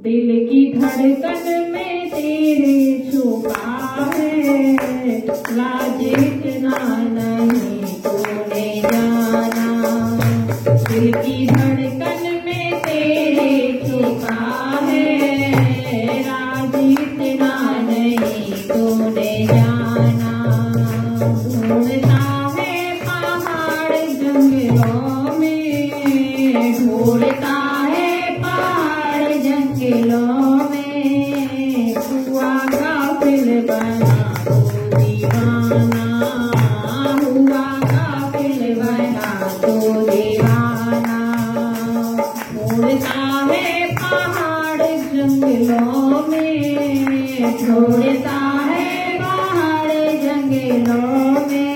दिल की धड़कन में तेरे छुपा है, राज इतना नहीं तूने जाना। दिल की धड़कन में तेरे छुपा है, राज इतना नहीं तूने जाना। ढूंढता है पहाड़ जंगलों में, ढूंढता है पहाड़ जंगलों में, हुआ गाफिल बना तू दीवाना, हुआ गाफिल बना तू दीवाना। ढूंढता है पहाड़ जंगलों में, ढूंढता है पहाड़ जंगलों में,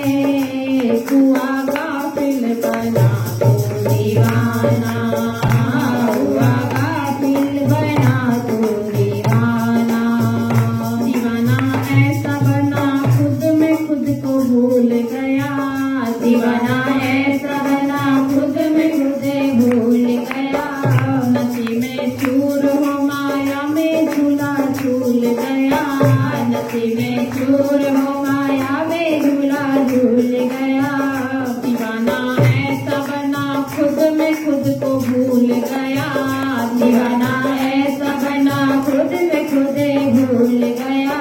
हुआ गाफिल बना तू दीवाना, हुआ गाफिल बना तू दीवाना। दीवाना ऐसा बना खुद में खुद को भूल गया, दीवाना ऐसा बना खुद में खुद भूल गया। नशे में चूर हो माया में झूला झूल गया, नशे में चूर हो माया में झूला झूल गया। दीवाना ऐसा बना खुद में खुद को भूल गया, दीवाना ऐसा बना खुद में खुद भूल गया।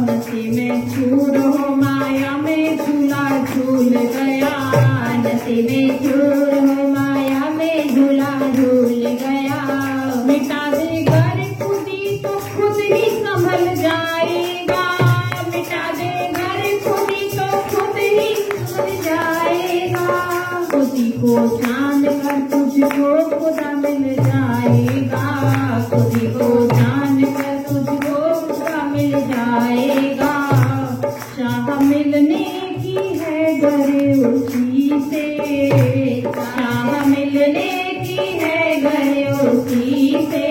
नशे में चूर हो माया में झूला झूल गया, नशे में चूर हो माया में झूला झूल गया। मिटा दे घर खुदी तो खुद ही संभल जाएगा, मिटा दे घर खुदी तो खुद ही संभल जाएगा। खुदी को जान कर तुझको खुदा मिल जाएगा, खुदी को जान कर तुझको खुदा मिल जाएगा। चाह मिलने की है गरे उसी से, चाह मिलने की है गरे उसी से।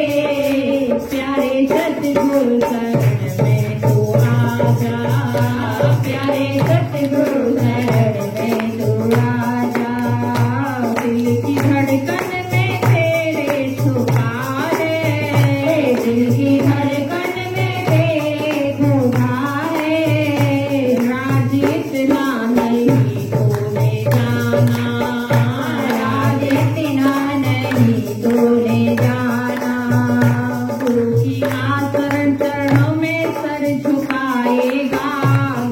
प्यारे सतगुरु शरण में तू आजा, प्यारे सतगुरु शरण में तू आजा। दिल की धड़कन में तेरे छुपा है, दिल की धड़कन में तेरे छुपा है, राज इतना नहीं तूने जाना, राज इतना नहीं तूने जाना। गुरु की आचरण चरणों में सर झुकाएगा,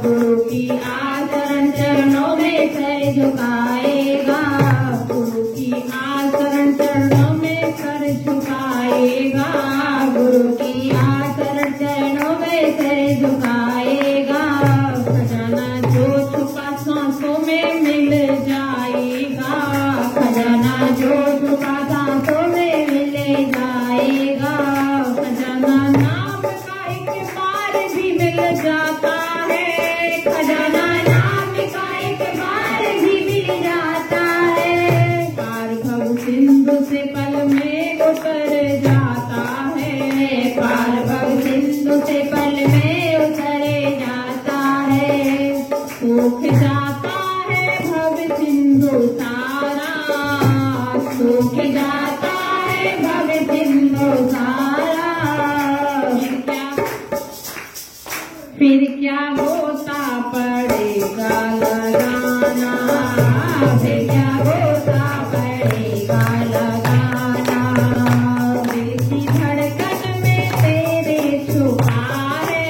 गुरु की आचरण चरणों में सर झुकाएगा, गुरु की आचरण चरणों में सर झुकाएगा, गुरु की आचरण चरणों में सर झुकाएगा। खजाना जो छुपा सांसों में मिल जाएगा, खजाना जो छुपा सांसों में मिल जाएगा। खजाना नाम का एक बार भी मिल जाता है, खजाना नाम का एक बार भी मिल जाता है। पार भव सिंधु से पल में उतर जाता है, पार भव सिंधु से पल में उतर जाता है। सूख जाता है भव सिंधु सारा, सूख जाता है भव सिंधु सारा। फिर क्या होता पड़ेगा लगाना, फिर क्या होता पड़ेगा लगाना। दिल की धड़कन में तेरे छुपा है,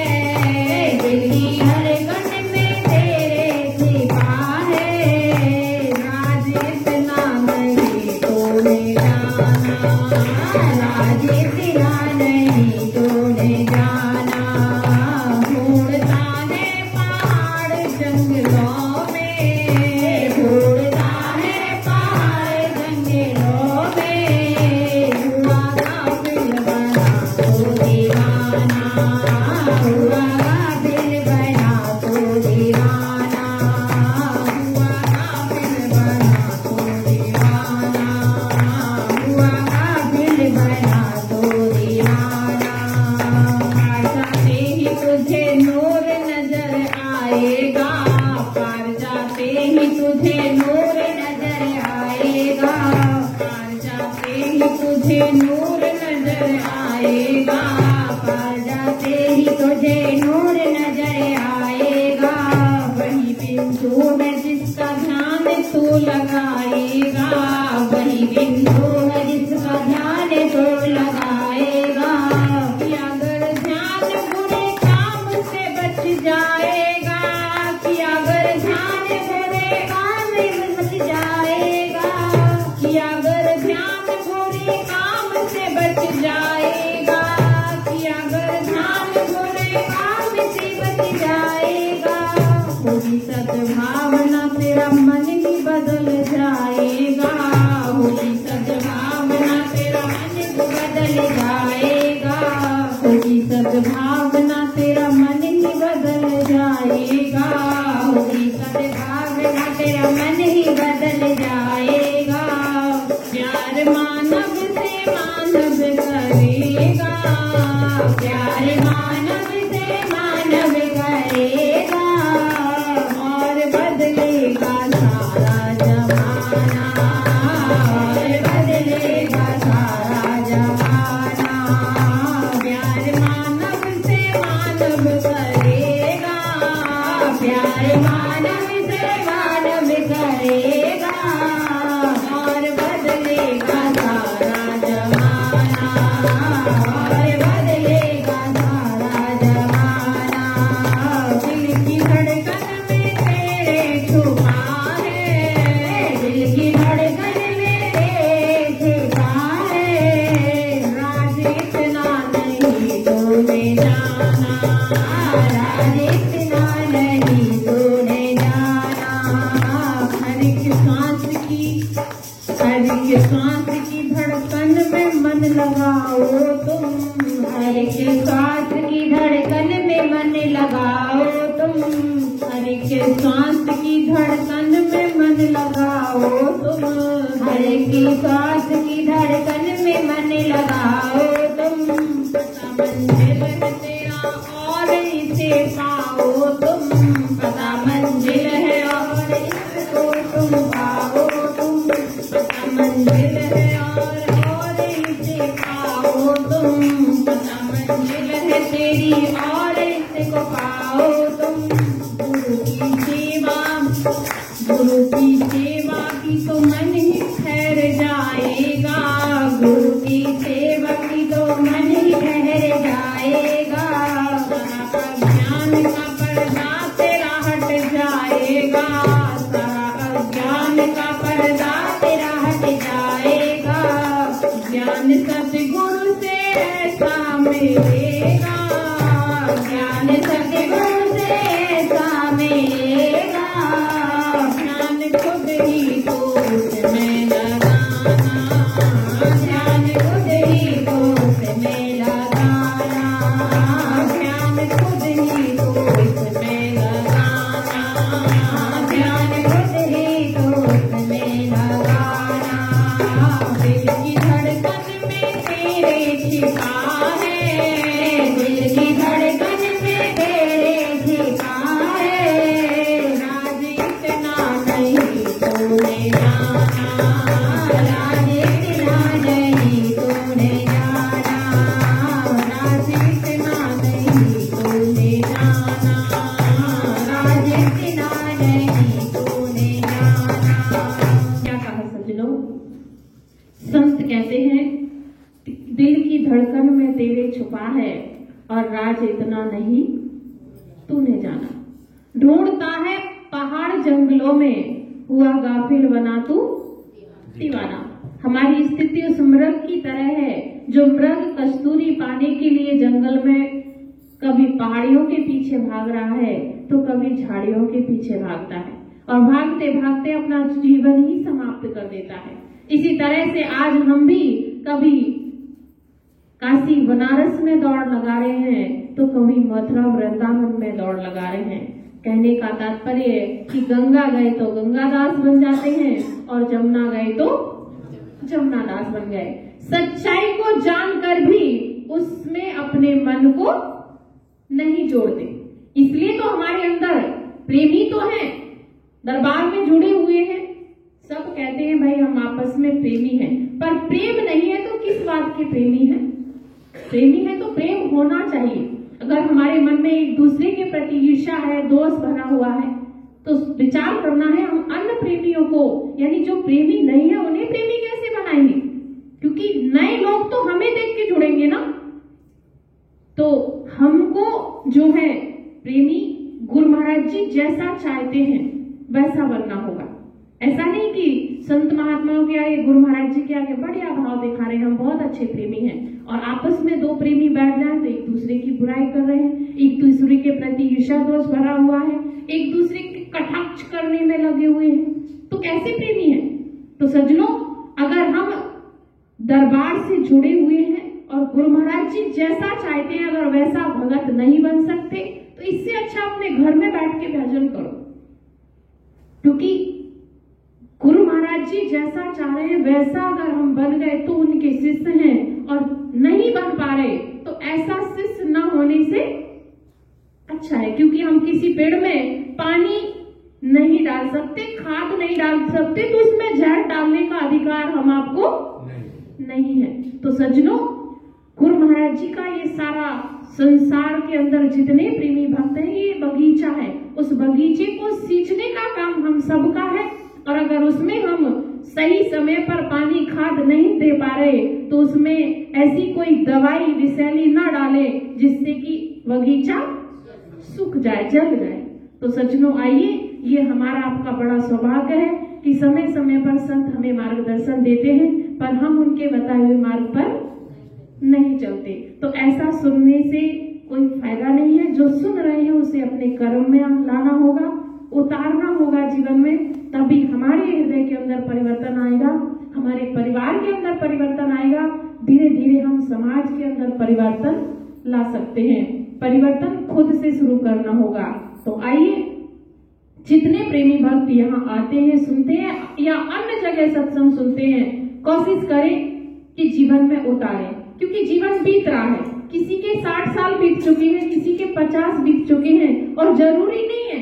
दिल की धड़कन में तेरे छुपा है, राज इतना नहीं तूने जाना, राज इतना नहीं तूने जाना। ढूंढता है पहाड़ जंगलों में, ढूंढता है पहाड़ जंगलों में, हुआ गाफिल बना तू दीवाना, हुआ गाफिल बना तू दीवाना, हुआ गाफिल बना तू दीवाना, हुआ गाफिल बना तू दीवाना। जाएगा, पर जाते ही तुझे नूर नजर आएगा। वही बिंदु है जिसका ध्यान तू लगाएगा, वही बिंदु है जिसका ध्यान तू लगाएगा। कि अगर ध्यान बुरे काम से बच जाएगा, कि अगर ध्यान बुरे काम में बच जाएगा, कि अगर ध्यान बुरे काम से बच जाएगा, कि अगर ध्यान बुरे काम से बच जाएगा, होगी सद्भावना तेरा मन ही बदल जाएगा, होगी सद्भावना तेरा मन ही बदल जाएगा, होगी सद्भावना तेरा मन ही बदल जाएगा, होगी सद्भावना तेरा मन ही बदल जाएगा। प्यार मानव से मानव करेगा, प्यार मानव से मानव करेगा, और बदलेगा सारा जमाना, और बदलेगा सारा जमाना। प्यार मानव से मानव करेगा, प्यार मानव से मानव करेगा, और बदलेगा सारा जमाना, और बदलेगा सारा जमाना। दिल की धड़कन में तेरे छुपा है, दिल की धड़कन में तेरे छुपा है, राज इतना नहीं तूने जाना, राज इतना नहीं तूने जाना। हर एक सांस की धड़कन में मन लगाओ तुम, हर एक सांस की धड़कन में मन लगाओ तुम, हर एक सांस की धड़कन में मन लगाओ तुम, हर एक सांस की धड़कन में मन लगाओ तुम। पता मंजिल है तेरा और इसे पाओ तुम, पता मंजिल है और इसको तुम पाओ तुम, पता मंजिल है और इसे पाओ तुम, पता मंजिल है तेरी और इसको पाओ तुम। गुरु की सेवा की तो मन ही ठहर जाएगा, गुरु की सेवा की तो मन ही ठहर जाएगा। सारा अज्ञान का पर्दा तेरा हट जाएगा, सारा अज्ञान का पर्दा तेरा हट जाएगा। ज्ञान सतगुरु से ऐसा मिलेगा, ज्ञान सतगुरु से ऐसा मिलेगा। ध्यान खुद ही तो उसमें लगाना, ध्यान खुद ही तो उसमें लगाना, ध्यान खुद ही तो उसमें लगाना, ध्यान खुद ही तो उसमें लगाना। दिल की धड़कन में तेरे छिपा है, दिल की धड़कन में तेरे छिपा है, राज इतना नहीं तूने जाना, राज इतना नहीं तूने जाना, राज इतना नहीं तूने जाना, राज इतना नहीं तूने जाना। क्या कहा सज्जनों? संत कहते हैं दिल की धड़कन में तेरे छुपा है और राज इतना नहीं तूने जाना। ढूंढता है पहाड़ जंगलों में, हुआ गाफिल बना तू दीवाना। हमारी स्थिति उस मृग की तरह है जो मृग कस्तूरी पाने के लिए जंगल में कभी पहाड़ियों के पीछे भाग रहा है तो कभी झाड़ियों के पीछे भागता है, और भागते भागते अपना जीवन ही समाप्त कर देता है। इसी तरह से आज हम भी कभी काशी बनारस में दौड़ लगा रहे हैं तो कभी मथुरा वृंदावन में दौड़ लगा रहे हैं। कहने का तात्पर्य है कि गंगा गए तो गंगादास बन जाते हैं और जमुना गए तो जमुनादास बन गए। सच्चाई को जानकर भी उसमें अपने मन को नहीं जोड़ते। इसलिए तो हमारे अंदर प्रेमी तो हैं, दरबार में जुड़े हुए हैं, सब कहते हैं भाई हम आपस में प्रेमी हैं, पर प्रेम नहीं है तो किस बात के प्रेमी हैं? प्रेमी है तो प्रेम होना चाहिए। अगर हमारे मन में एक दूसरे के प्रति ईर्ष्या है, दोष भरा हुआ है, तो विचार करना है हम अन्य प्रेमियों को, यानी जो प्रेमी नहीं है उन्हें प्रेमी कैसे बनाएंगे, क्योंकि नए लोग तो हमें देख के जुड़ेंगे ना। तो हमको जो है प्रेमी गुरु महाराज जी जैसा चाहते हैं वैसा बनना होगा। ऐसा नहीं कि संत महात्माओं के आगे, गुरु महाराज जी के आगे बढ़िया भाव दिखा रहे हैं, हम बहुत अच्छे प्रेमी हैं, और आपस में दो प्रेमी बैठ जाए तो एक दूसरे की बुराई कर रहे हैं, एक दूसरे के प्रति ईर्ष्या दोष भरा हुआ है, एक दूसरे के कटाक्ष करने में लगे हुए हैं, तो कैसे प्रेमी है। तो सज्जनों, अगर हम दरबार से जुड़े हुए हैं और गुरु महाराज जी जैसा चाहते हैं अगर वैसा भगत नहीं बन सकते, तो इससे अच्छा अपने घर में बैठ के भजन करो, क्योंकि गुरु महाराज जी जैसा चाह रहे हैं वैसा अगर हम बन गए तो उनके शिष्य हैं, और नहीं बन पा रहे तो ऐसा शिष्य न होने से अच्छा है, क्योंकि हम किसी पेड़ में पानी नहीं डाल सकते, खाद नहीं डाल सकते, तो उसमें जहर डालने का अधिकार हम आपको नहीं है। तो सज्जनों, गुरु महाराज जी का ये सारा संसार के अंदर जितने प्रेमी भक्त हैं ये बगीचा है, उस बगीचे को सींचने का काम हम सबका है, और अगर उसमें हम सही समय पर पानी खाद नहीं दे पा रहे तो उसमें ऐसी कोई दवाई विषैली न डाले जिससे कि बगीचा सूख जाए, जल जाए। तो सज्जनों, आइए, ये हमारा आपका बड़ा सौभाग्य है कि समय समय पर संत हमें मार्गदर्शन देते हैं, पर हम उनके बताए हुए मार्ग पर नहीं चलते। तो ऐसा सुनने से कोई फायदा नहीं है। जो सुन रहे हैं उसे अपने कर्म में लाना होगा, उतारना होगा जीवन में, तभी हमारे हृदय के अंदर परिवर्तन आएगा, हमारे परिवार के अंदर परिवर्तन आएगा, धीरे धीरे हम समाज के अंदर परिवर्तन ला सकते हैं। परिवर्तन खुद से शुरू करना होगा। तो आइए, जितने प्रेमी भक्त यहाँ आते हैं, सुनते हैं या अन्य जगह सत्संग सुनते हैं, कोशिश करें कि जीवन में उतारें, क्योंकि जीवन बीत रहा है। किसी के 60 साल बीत चुके हैं, किसी के 50 बीत चुके हैं, और जरूरी नहीं है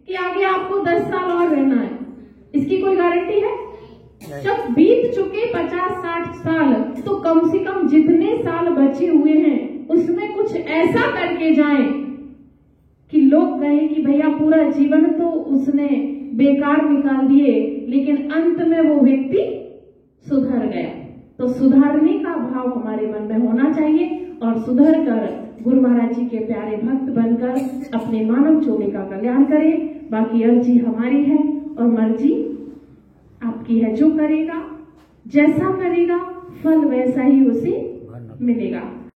कि आगे आपको 10 साल और रहना है, इसकी कोई गारंटी है। जब बीत चुके 50-60 साल, तो कम से कम जितने साल बचे हुए हैं उसमें कुछ ऐसा करके जाएं कि लोग कहें कि भैया पूरा जीवन तो उसने बेकार निकाल दिए, लेकिन अंत में वो व्यक्ति सुधर गया। तो सुधारने का भाव हमारे मन में होना चाहिए, और सुधर कर गुरु महाराज जी के प्यारे भक्त बनकर अपने मानव चोले का कल्याण करें। बाकी अर्जी हमारी है और मर्जी आपकी है। जो करेगा, जैसा करेगा, फल वैसा ही उसे मिलेगा।